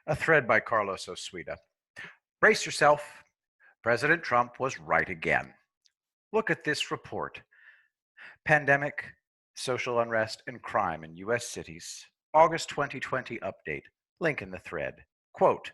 A thread by Carlos Oswita. Brace yourself. President Trump was right again. Look at this report. Pandemic, social unrest, and crime in U.S. cities. August 2020 update. Link in the thread. Quote,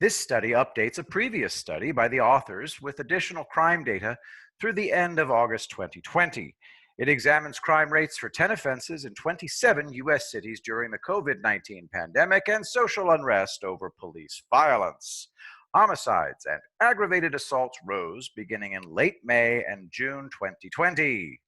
this study updates a previous study by the authors with additional crime data through the end of August 2020. It examines crime rates for 10 offenses in 27 U.S. cities during the COVID-19 pandemic and social unrest over police violence. Homicides and aggravated assaults rose beginning in late May and June 2020.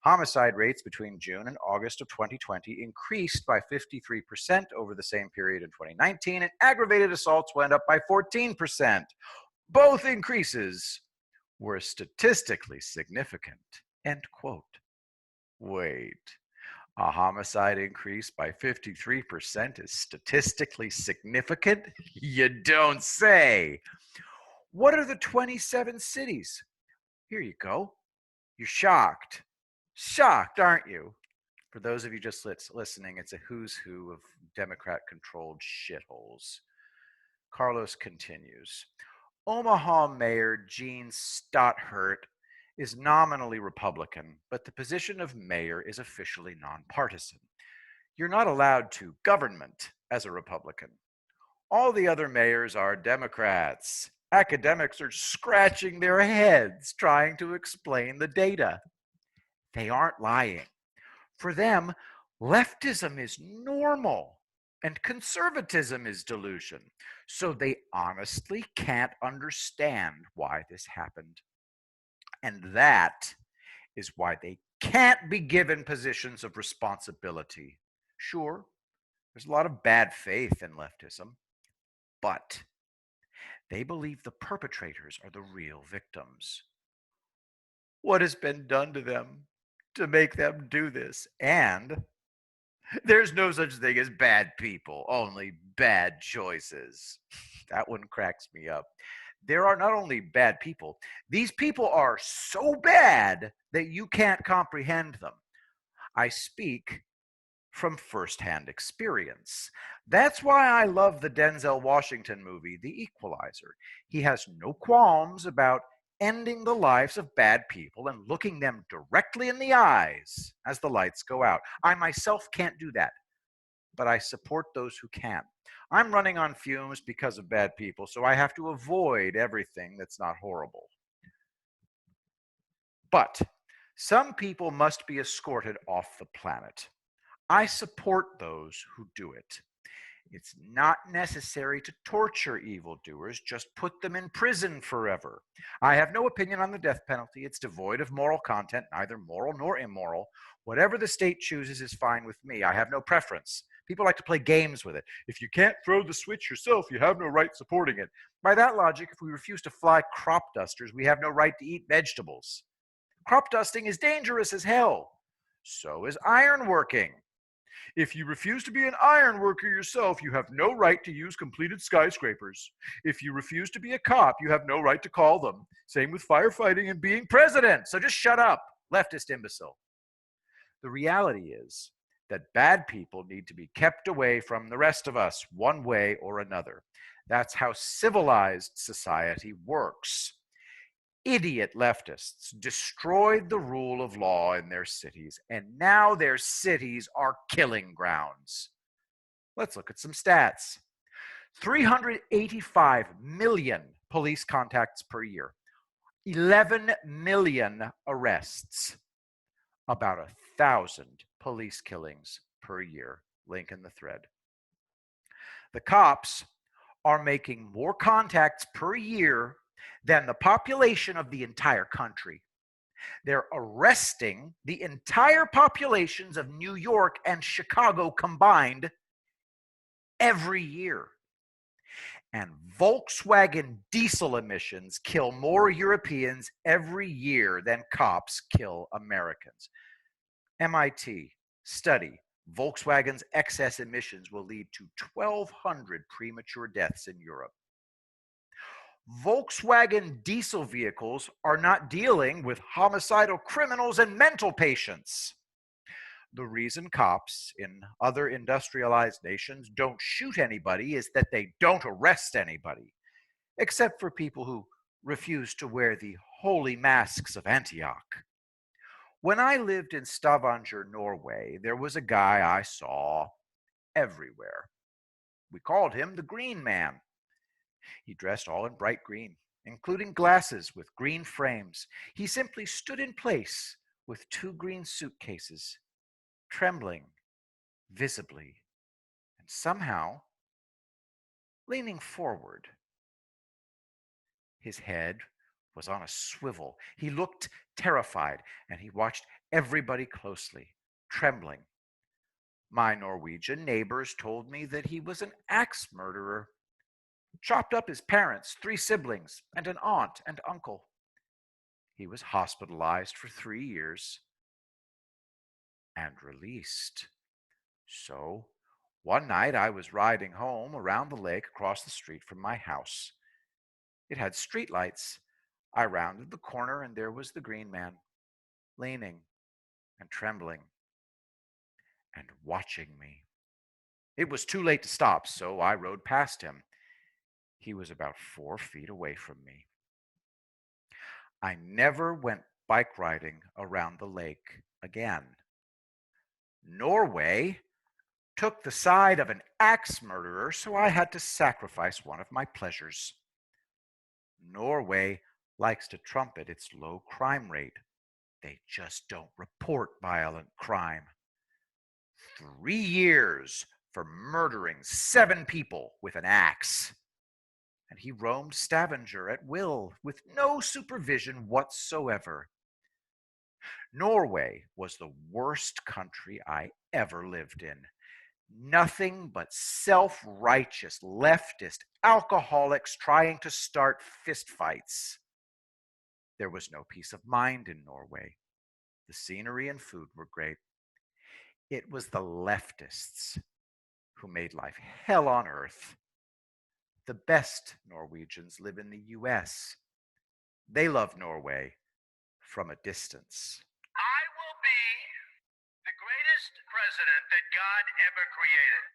Homicide rates between June and August of 2020 increased by 53% over the same period in 2019, and aggravated assaults went up by 14%. Both increases were statistically significant. End quote. Wait, a homicide increase by 53% is statistically significant? You don't say. What are the 27 cities? Here you go. You're shocked. Shocked, aren't you? For those of you just listening, it's a who's who of Democrat-controlled shitholes. Carlos continues. Omaha Mayor Gene Stotthert is nominally Republican, but the position of mayor is officially nonpartisan. You're not allowed to government as a Republican. All the other mayors are Democrats. Academics are scratching their heads trying to explain the data. They aren't lying. For them, leftism is normal and conservatism is delusion. So they honestly can't understand why this happened. And that is why they can't be given positions of responsibility. Sure, there's a lot of bad faith in leftism, but they believe the perpetrators are the real victims. What has been done to them to make them do this? And there's no such thing as bad people, only bad choices. That one cracks me up. There are not only bad people, these people are so bad that you can't comprehend them. I speak from firsthand experience. That's why I love the Denzel Washington movie, The Equalizer. He has no qualms about ending the lives of bad people and looking them directly in the eyes as the lights go out. I myself can't do that, but I support those who can. I'm running on fumes because of bad people, so I have to avoid everything that's not horrible. But some people must be escorted off the planet. I support those who do it. It's not necessary to torture evildoers, just put them in prison forever. I have no opinion on the death penalty. It's devoid of moral content, neither moral nor immoral. Whatever the state chooses is fine with me. I have no preference. People like to play games with it. If you can't throw the switch yourself, you have no right supporting it. By that logic, if we refuse to fly crop dusters, we have no right to eat vegetables. Crop dusting is dangerous as hell. So is ironworking. If you refuse to be an iron worker yourself, you have no right to use completed skyscrapers. If you refuse to be a cop, you have no right to call them. Same with firefighting and being president. So just shut up, leftist imbecile. The reality is that bad people need to be kept away from the rest of us one way or another. That's how civilized society works. Idiot leftists destroyed the rule of law in their cities, and now their cities are killing grounds. Let's look at some stats. 385 million police contacts per year, 11 million arrests, about 1,000 police killings per year. Link in the thread. The cops are making more contacts per year than the population of the entire country. They're arresting the entire populations of New York and Chicago combined every year. And Volkswagen diesel emissions kill more Europeans every year than cops kill Americans. MIT study. Volkswagen's excess emissions will lead to 1,200 premature deaths in Europe. Volkswagen diesel vehicles are not dealing with homicidal criminals and mental patients. The reason cops in other industrialized nations don't shoot anybody is that they don't arrest anybody, except for people who refuse to wear the holy masks of Antioch. When I lived in Stavanger, Norway, there was a guy I saw everywhere. We called him the Green Man. He dressed all in bright green, including glasses with green frames. He simply stood in place with two green suitcases, trembling visibly, and somehow leaning forward. His head was on a swivel. He looked terrified, and he watched everybody closely, trembling. My Norwegian neighbors told me that he was an axe murderer, chopped up his parents, three siblings, and an aunt and uncle. He was hospitalized for 3 years and released. So, one night I was riding home around the lake across the street from my house. It had streetlights. I rounded the corner and there was the Green Man, leaning and trembling and watching me. It was too late to stop, so I rode past him. He was about 4 feet away from me. I never went bike riding around the lake again. Norway took the side of an axe murderer, so I had to sacrifice one of my pleasures. Norway likes to trumpet its low crime rate. They just don't report violent crime. 3 years for murdering 7 people with an axe. And he roamed Stavanger at will with no supervision whatsoever. Norway was the worst country I ever lived in. Nothing but self-righteous leftist alcoholics trying to start fistfights. There was no peace of mind in Norway. The scenery and food were great. It was the leftists who made life hell on earth. The best Norwegians live in the US. They love Norway from a distance. I will be the greatest president that God ever created.